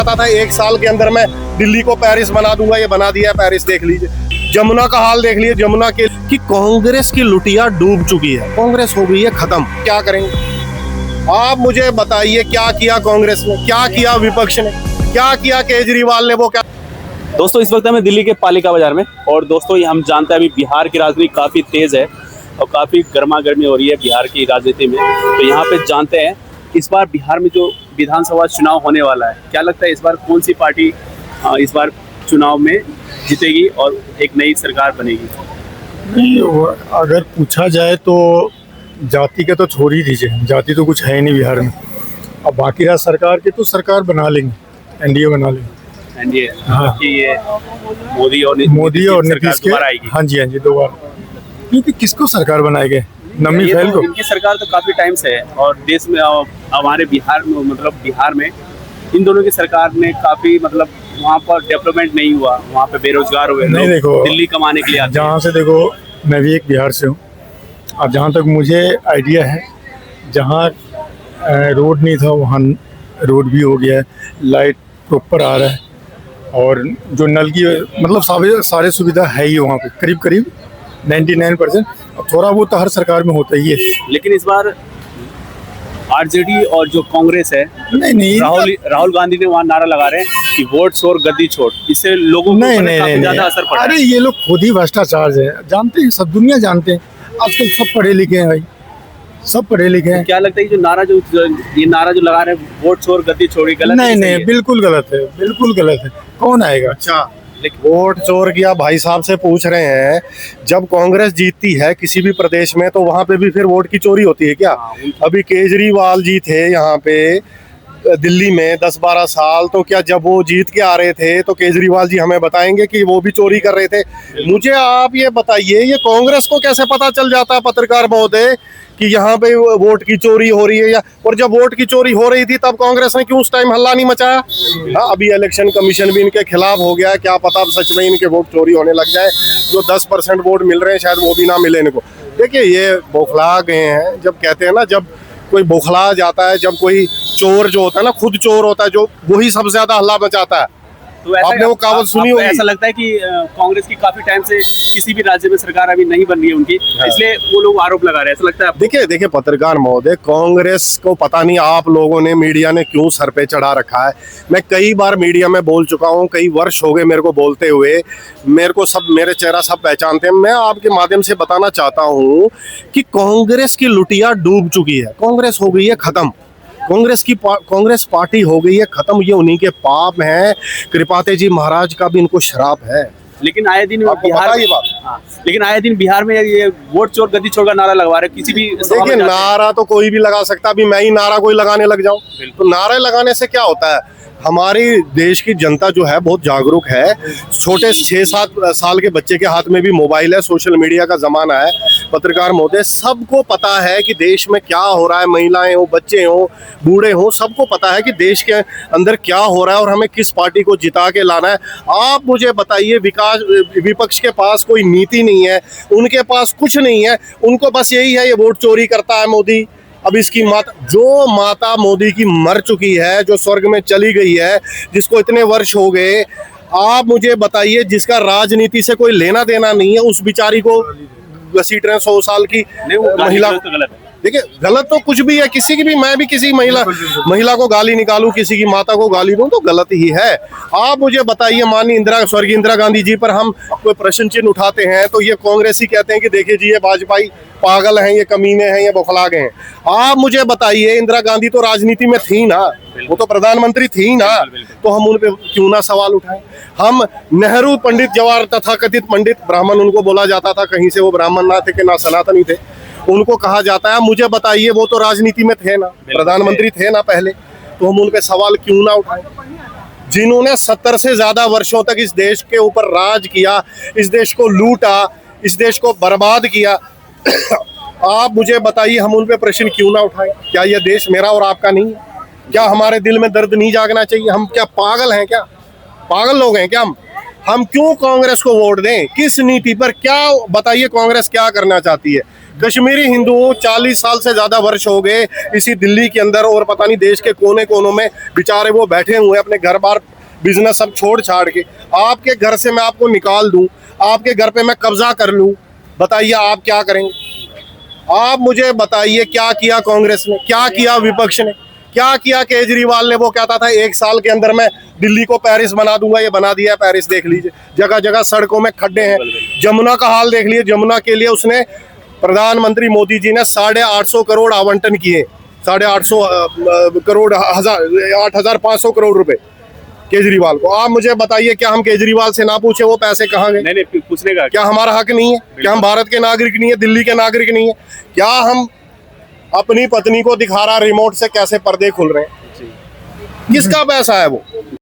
पता था 1 साल के अंदर मैं दिल्ली को पेरिस बना दूंगा, ये बना दिया पेरिस। देख लीजिए जमुना का हाल, देख लीजिए जमुना के कि कांग्रेस की लुटिया डूब चुकी है, कांग्रेस हो गई है खत्म। क्या करेंगे आप मुझे बताइए, क्या किया कांग्रेस ने, क्या किया विपक्ष ने, क्या किया केजरीवाल ने, वो क्या। दोस्तों इस वक्त हमें दिल्ली के पालिका बाजार में, और दोस्तों ये हम जानते हैं अभी बिहार की राजनीति काफ़ी तेज़ है और काफ़ी गर्मा गर्मी हो रही है बिहार की राजनीति में। तो यहाँ पे जानते हैं इस बार बिहार में जो विधानसभा चुनाव होने वाला है, क्या लगता है इस बार कौन सी पार्टी इस बार चुनाव में जीतेगी और एक नई सरकार बनेगी? नहीं, अगर पूछा जाए तो जाति का तो छोड़ ही दीजिए, जाति तो कुछ है ही नहीं बिहार में। अब बाकी रहा सरकार की, तो सरकार बना लेंगे, एनडीए बना लेंगे। एनडीए हाँ। कि ये मोदी और नीतीश के, दोबारा आएगी। हाँ जी दोबारा। क्योंकि किसको सरकार बनाएंगे, नमी ये फैल तो को। इनकी सरकार तो काफी टाइम से है और देश में हमारे बिहार में, मतलब बिहार में इन दोनों की सरकार ने काफी, मतलब वहाँ पर डेवलपमेंट नहीं हुआ, वहाँ पे बेरोजगार हुए नहीं, लोग देखो दिल्ली कमाने के लिए आते जहाँ से देखो, मैं भी एक बिहार से हूँ। अब जहाँ तक मुझे आइडिया है, जहाँ रोड नहीं था वहाँ रोड भी हो गया है, लाइट प्रॉपर आ रहा है, और जो नल की मतलब सारे सुविधा है ही वहाँ पे करीब करीब 99%। अब थोड़ा बहुत तो हर सरकार में होता ही है। लेकिन इस बार आरजेडी और जो कांग्रेस है, नहीं राहुल गांधी ने वहाँ नारा लगा रहे हैं कि वोट छोड़ गद्दी छोड़, इससे लोगों को काफी ज्यादा असर पड़ा है। अरे ये लोग खुद ही भ्रष्टाचार है, जानते हैं, सब दुनिया जानते हैं। आजकल सब पढ़े लिखे हैं भाई, सब पढ़े लिखे हैं। क्या लगता है ये नारा जो लगा रहे हैं वोट छोड़ गद्दी छोड़ी, गलत? नहीं, बिल्कुल गलत है, बिल्कुल गलत है। कौन आएगा? अच्छा, वोट चोर किया भाई साहब से पूछ रहे हैं। जब कांग्रेस जीतती है किसी भी प्रदेश में तो वहां पे भी फिर वोट की चोरी होती है क्या? अभी केजरीवाल जी थे यहाँ पे दिल्ली में 10-12 साल, तो क्या जब वो जीत के आ रहे थे तो केजरीवाल जी हमें बताएंगे कि वो भी चोरी कर रहे थे? मुझे आप ये बताइए, ये कांग्रेस को कैसे पता चल जाता है पत्रकार महोदय कि यहाँ पे वोट की चोरी हो रही है? या और जब वोट की चोरी हो रही थी तब कांग्रेस ने क्यों उस टाइम हल्ला नहीं मचाया? हाँ, अभी इलेक्शन कमीशन भी इनके खिलाफ हो गया है, क्या पता सच में इनके वोट चोरी होने लग जाए। जो 10% वोट मिल रहे हैं शायद वो भी ना मिले इनको। देखिए ये बौखला गए हैं। जब कहते हैं ना, जब कोई बौखला जाता है, जब कोई चोर जो होता है ना, खुद चोर होता है, जो वही सबसे ज्यादा हल्ला मचाता है। तो आपने वो कहावत सुनी होगी। ऐसा लगता है कि कांग्रेस की काफी टाइम से किसी भी राज्य में सरकार अभी नहीं बन रही है उनकी, इसलिए वो लोग आरोप लगा रहे हैं, ऐसा लगता है आपको? देखिए पत्रकार महोदय, कांग्रेस को पता नहीं आप लोगों ने, मीडिया ने क्यों सर पे चढ़ा रखा है। मैं कई बार मीडिया में बोल चुका हूँ, कई वर्ष हो गए मेरे को बोलते हुए, मेरे को सब, मेरे चेहरा सब पहचानते हैं। मैं आपके माध्यम से बताना चाहता हूँ कि कांग्रेस की लुटिया डूब चुकी है, कांग्रेस हो गई है खत्म, कांग्रेस पार्टी हो गई है खत्म। ये उन्हीं के पाप हैं, कृपाते जी महाराज का भी इनको श्राप है। लेकिन आए दिन बिहार, ये बात, हाँ, लेकिन आए दिन बिहार में ये वोट चोर गद्दी चोर का नारा लगवा रहे किसी भी। देखिए नारा तो कोई भी लगा सकता, अभी मैं ही नारा कोई लगाने लग जाऊं तो नारे लगाने से क्या होता है? हमारी देश की जनता जो है बहुत जागरूक है। छोटे 6-7 साल के बच्चे के हाथ में भी मोबाइल है, सोशल मीडिया का जमाना है। पत्रकार महोदय, सबको पता है कि देश में क्या हो रहा है, महिलाएं हो, बच्चे हो, बूढ़े हो, सबको पता है कि देश के अंदर क्या हो रहा है और हमें किस पार्टी को जिता के लाना है। आप मुझे बताइए, विपक्ष के पास कोई नीति नहीं है, उनके पास कुछ नहीं है, उनको बस यही है, ये वोट चोरी करता है मोदी। अब इसकी माता मोदी की मर चुकी है, जो स्वर्ग में चली गई है, जिसको इतने वर्ष हो गए, आप मुझे बताइए, जिसका राजनीति से कोई लेना देना नहीं है, उस बिचारी को घसीट रहे हैं 100 साल की महिला। देखिए गलत तो कुछ भी है, किसी की भी, मैं भी किसी महिला को गाली निकालूं, किसी की माता को गाली दूं तो गलत ही है। आप मुझे बताइए, माननीय स्वर्गीय इंदिरा गांधी जी पर हम कोई प्रश्न चिन्ह उठाते हैं तो ये कांग्रेसी कहते हैं कि देखिए जी ये वाजपेयी पागल हैं, ये कमीने हैं, ये बौखला गए हैं। आप मुझे बताइए, इंदिरा गांधी तो राजनीति में थी ना, वो तो प्रधानमंत्री थी ना, तो हम उन पे क्यों ना सवाल उठाएं? हम नेहरू पंडित जवाहर तथाकथित पंडित ब्राह्मण उनको बोला जाता था, कहीं से वो ब्राह्मण ना थे कि ना सनातनी थे, उनको कहा जाता है। मुझे बताइए, वो तो राजनीति में थे ना, प्रधानमंत्री थे ना पहले, तो हम उन पे सवाल क्यों ना उठाएं? जिन्होंने 70 से ज्यादा वर्षों तक इस देश के ऊपर राज किया, इस देश को लूटा, इस देश को बर्बाद किया, आप मुझे बताइए, हम उन पे प्रश्न क्यों ना उठाएं? क्या यह देश मेरा और आपका नहीं है? क्या हमारे दिल में दर्द नहीं जागना चाहिए? हम क्या पागल हैं? क्या पागल लोग हैं क्या हम क्यों कांग्रेस को वोट दें? किस नीति पर? क्या बताइए, कांग्रेस क्या करना चाहती है? कश्मीरी हिंदू 40 साल से ज्यादा वर्ष हो गए इसी दिल्ली के अंदर और पता नहीं देश के कोने कोनों में बेचारे वो बैठे हुए हैं अपने घर बार बिजनेस सब छोड़ छाड़ के। आपके घर से मैं आपको निकाल दूं, आपके घर पे मैं कब्जा कर लूं, बताइए आप क्या करेंगे? आप मुझे बताइए क्या किया कांग्रेस ने, क्या किया विपक्ष ने, क्या किया केजरीवाल ने? वो कहता था 1 साल के अंदर मैं दिल्ली को पेरिस बना दूंगा, ये बना दिया पेरिस। देख लीजिए जगह जगह सड़कों में खड्डे हैं। जमुना का हाल देख लीजिए, जमुना के लिए उसने प्रधानमंत्री मोदी जी ने 850 करोड़ आवंटन किए, 850 करोड़ 8,500 करोड़ रुपए केजरीवाल को। आप मुझे बताइए क्या हम केजरीवाल से ना पूछे वो पैसे कहाँ गए? नहीं पूछने का क्या हमारा हक नहीं है? क्या हम भारत के नागरिक नहीं है, दिल्ली के नागरिक नहीं है? क्या हम अपनी पत्नी को दिखा रहा रिमोट से कैसे पर्दे खुल रहे हैं? किसका पैसा है वो?